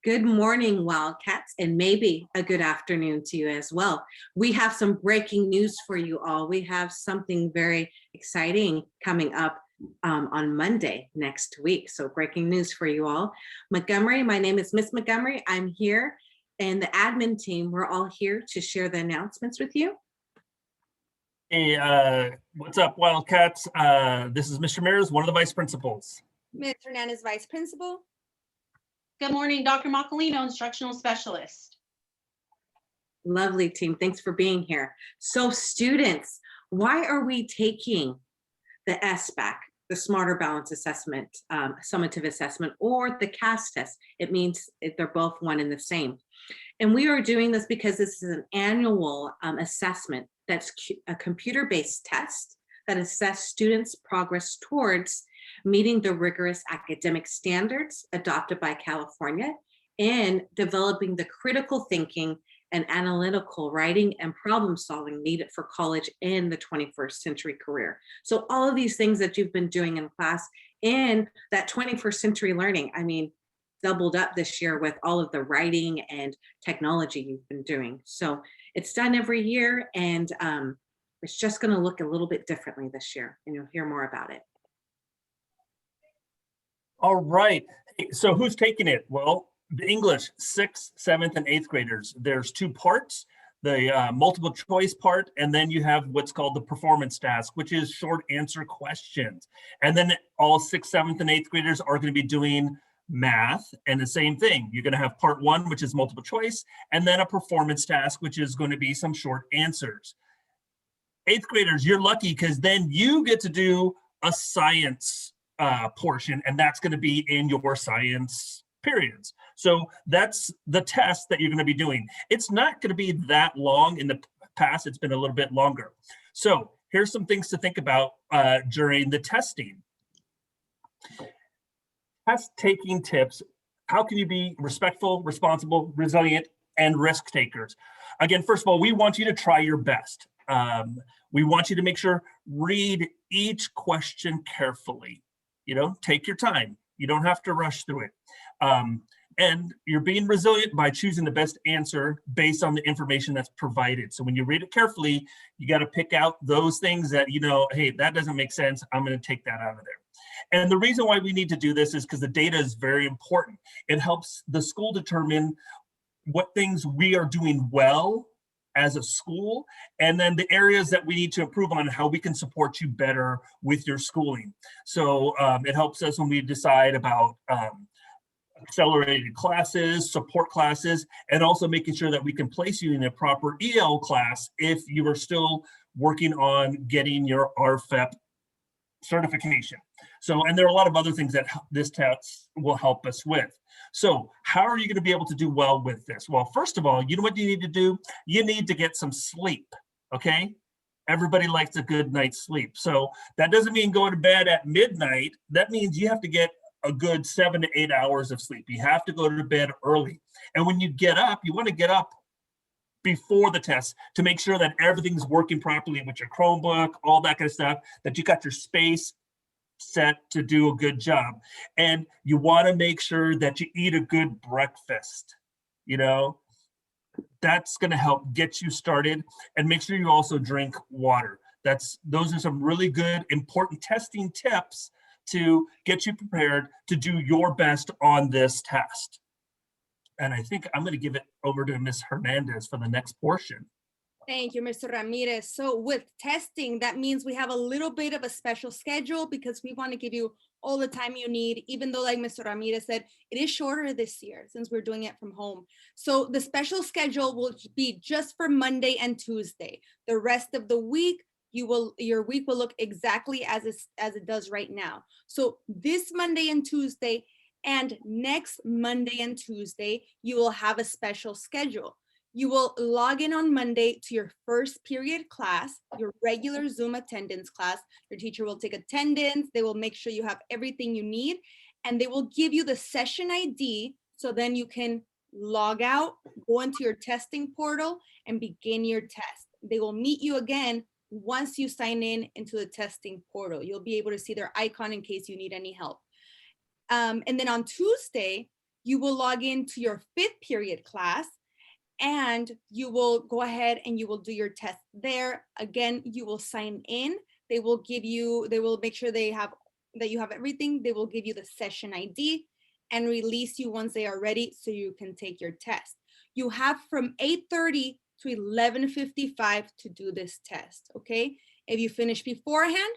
Good morning, Wildcats, and maybe a good afternoon to you as well. We have some breaking news for you all. We have something very exciting coming up on Monday next week. So breaking news for you all. Montgomery, my name is Miss Montgomery. I'm here, and the admin team, we're all here to share the announcements with you. Hey, what's up, Wildcats? This is Mr. Mears, one of the vice principals. Ms. Hernandez, vice principal. Good morning, Dr. Macalino, instructional specialist. Lovely team, thanks for being here. So students, why are we taking the SBAC, the Smarter Balance Assessment, Summative Assessment, or the Caaspp test? It means they're both one and the same. And we are doing this because this is an annual assessment that's a computer-based test that assesses students' progress towards meeting the rigorous academic standards adopted by California and developing the critical thinking and analytical writing and problem solving needed for college in the 21st century career. So all of these things that you've been doing in class in that 21st century learning, I mean, doubled up this year with all of the writing and technology you've been doing. So it's done every year, and it's just going to look a little bit differently this year, and you'll hear more about it. All right, so who's taking it? Well, the English 6th, 7th, and 8th graders. There's two parts, the multiple choice part, and then you have what's called the performance task, which is short answer questions. And then all 6th, 7th, and 8th graders are going to be doing math, and the same thing. You're going to have part 1, which is multiple choice, and then a performance task, which is going to be some short answers. 8th graders, you're lucky because then you get to do a science portion, and that's going to be in your science periods. So that's the test that you're going to be doing. It's not going to be that long. In the past, it's been a little bit longer. So here's some things to think about during the testing. Test taking tips. How can you be respectful, responsible, resilient, and risk takers? Again, first of all, we want you to try your best. We want you to make sure, read each question carefully. Take your time. You don't have to rush through it. And you're being resilient by choosing the best answer based on the information that's provided. So when you read it carefully, you got to pick out those things that, hey, that doesn't make sense. I'm going to take that out of there. And the reason why we need to do this is because the data is very important. It helps the school determine what things we are doing well as a school, and then the areas that we need to improve on, how we can support you better with your schooling. So it helps us when we decide about accelerated classes, support classes, and also making sure that we can place you in a proper EL class if you are still working on getting your RFEP certification. So, and there are a lot of other things that this test will help us with. So how are you going to be able to do well with this? Well, first of all, you know what you need to do? You need to get some sleep, okay? Everybody likes a good night's sleep. So that doesn't mean go to bed at midnight. That means you have to get a good 7 to 8 hours of sleep. You have to go to bed early. And when you get up, you want to get up before the test to make sure that everything's working properly with your Chromebook, all that kind of stuff, that you got your space set to do a good job. And you want to make sure that you eat a good breakfast. That's going to help get you started, and make sure you also drink water. Those are some really good, important testing tips to get you prepared to do your best on this test. And I think I'm going to give it over to Ms. Hernandez for the next portion. Thank you, Mr. Ramirez. So with testing, that means we have a little bit of a special schedule because we want to give you all the time you need, even though, like Mr. Ramirez said, it is shorter this year since we're doing it from home. So the special schedule will be just for Monday and Tuesday. The rest of the week, your week will look exactly as it does right now. So this Monday and Tuesday and next Monday and Tuesday, you will have a special schedule. You will log in on Monday to your first period class, your regular Zoom attendance class. Your teacher will take attendance. They will make sure you have everything you need, and they will give you the session ID. So then you can log out, go into your testing portal, and begin your test. They will meet you again once you sign in into the testing portal. You'll be able to see their icon in case you need any help. And then on Tuesday, you will log into your 5th period class, and you will go ahead and you will do your test there. Again, you will sign in. They will make sure that you have everything. They will give you the session ID and release you once they are ready so you can take your test. You have from 8:30 to 11:55 to do this test, okay? If you finish beforehand,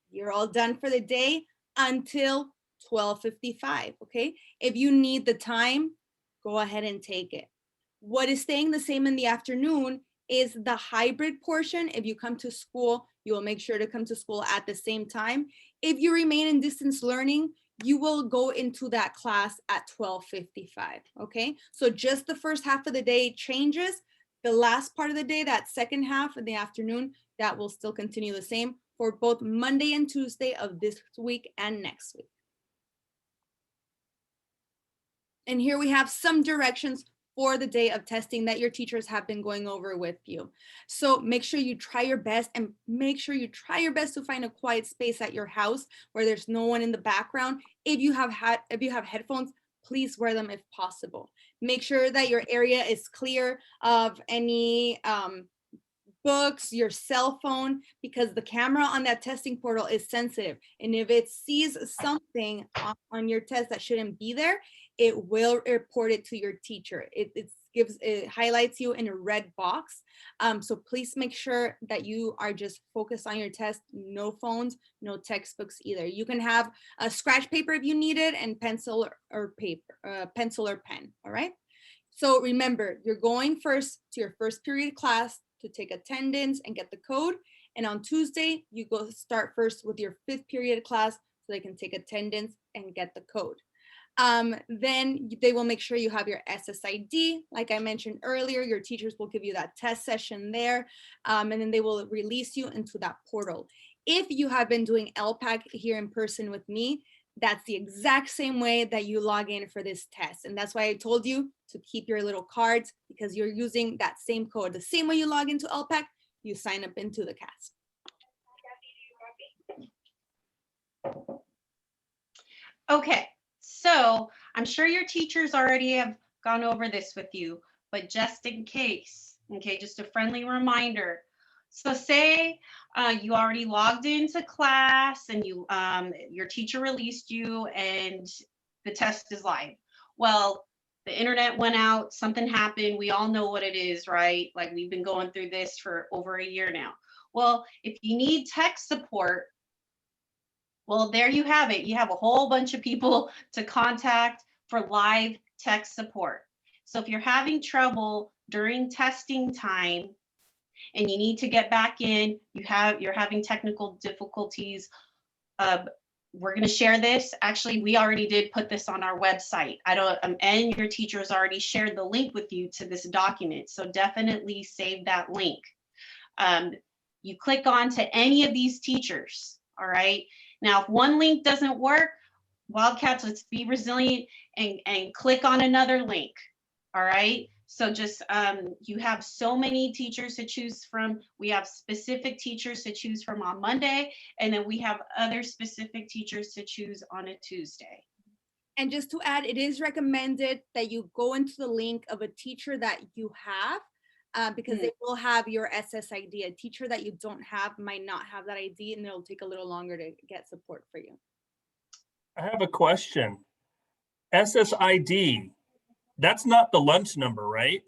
you're all done for the day until 12:55, okay? If you need the time, go ahead and take it. What is staying the same in the afternoon is the hybrid portion. If you come to school, you will make sure to come to school at the same time. If you remain in distance learning, you will go into that class at 12:55, okay? So just the first half of the day changes. The last part of the day, that second half of the afternoon, that will still continue the same for both Monday and Tuesday of this week and next week. And here we have some directions for the day of testing that your teachers have been going over with you. So make sure you try your best, and make sure you try your best to find a quiet space at your house where there's no one in the background. If you have headphones, please wear them if possible. Make sure that your area is clear of any books, your cell phone, because the camera on that testing portal is sensitive. And if it sees something on your test that shouldn't be there, it will report it to your teacher. It highlights you in a red box. So please make sure that you are just focused on your test. No phones, no textbooks either. You can have a scratch paper if you need it, and pencil or pen. All right. So remember, you're going first to your first period class to take attendance and get the code. And on Tuesday, you go start first with your 5th period class so they can take attendance and get the code. Then they will make sure you have your SSID. Like I mentioned earlier, your teachers will give you that test session there, and then they will release you into that portal. If you have been doing LPAC here in person with me, that's the exact same way that you log in for this test. And that's why I told you to keep your little cards, because you're using that same code. The same way you log into LPAC, you sign up into the Caaspp. Okay, so I'm sure your teachers already have gone over this with you, but just in case, okay, just a friendly reminder. So say you already logged into class and your teacher released you and the test is live. Well, the internet went out, something happened. We all know what it is, right? Like, we've been going through this for over a year now. Well, if you need tech support, well, there you have it. You have a whole bunch of people to contact for live tech support. So if you're having trouble during testing time and you need to get back in, you're having technical difficulties, we're going to share this. Actually, we already did put this on our website. And your teachers already shared the link with you to this document. So definitely save that link. You click on to any of these teachers. All right. Now, if one link doesn't work, Wildcats, let's be resilient and click on another link. All right. So just, you have so many teachers to choose from. We have specific teachers to choose from on Monday, and then we have other specific teachers to choose on a Tuesday. And just to add, it is recommended that you go into the link of a teacher that you have, because they will have your SSID. A teacher that you don't have might not have that ID, and it'll take a little longer to get support for you. I have a question. SSID, that's not the lunch number, right?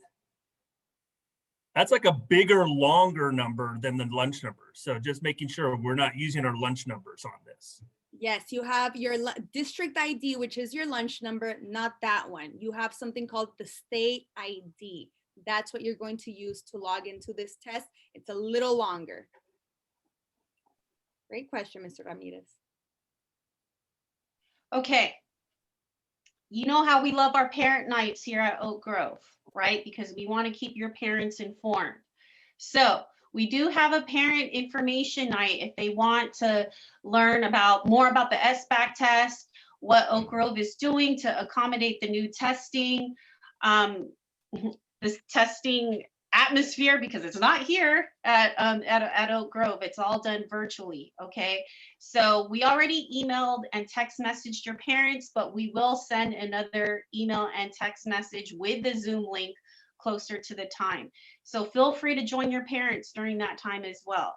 That's like a bigger, longer number than the lunch number. So just making sure we're not using our lunch numbers on this. Yes, you have your district ID, which is your lunch number, not that one. You have something called the state ID. That's what you're going to use to log into this test. It's a little longer. Great question, Mr. Ramirez. Okay. You know how we love our parent nights here at Oak Grove, right? Because we want to keep your parents informed. So we do have a parent information night if they want to learn more about the SBAC test, what Oak Grove is doing to accommodate the new testing. This testing atmosphere, because it's not here at Oak Grove. It's all done virtually. Okay. So we already emailed and text messaged your parents, but we will send another email and text message with the Zoom link closer to the time. So feel free to join your parents during that time as well.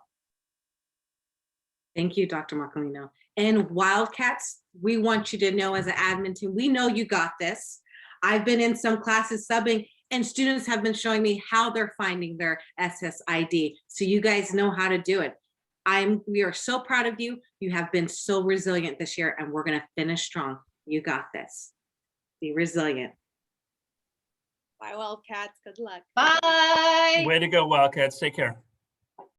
Thank you, Dr. Marcolino. And Wildcats, we want you to know as an admin team, we know you got this. I've been in some classes subbing, and students have been showing me how they're finding their SSID. So you guys know how to do it. We are so proud of you. You have been so resilient this year, and we're gonna finish strong. You got this. Be resilient. Bye, Wildcats. Good luck. Bye. Way to go, Wildcats. Take care.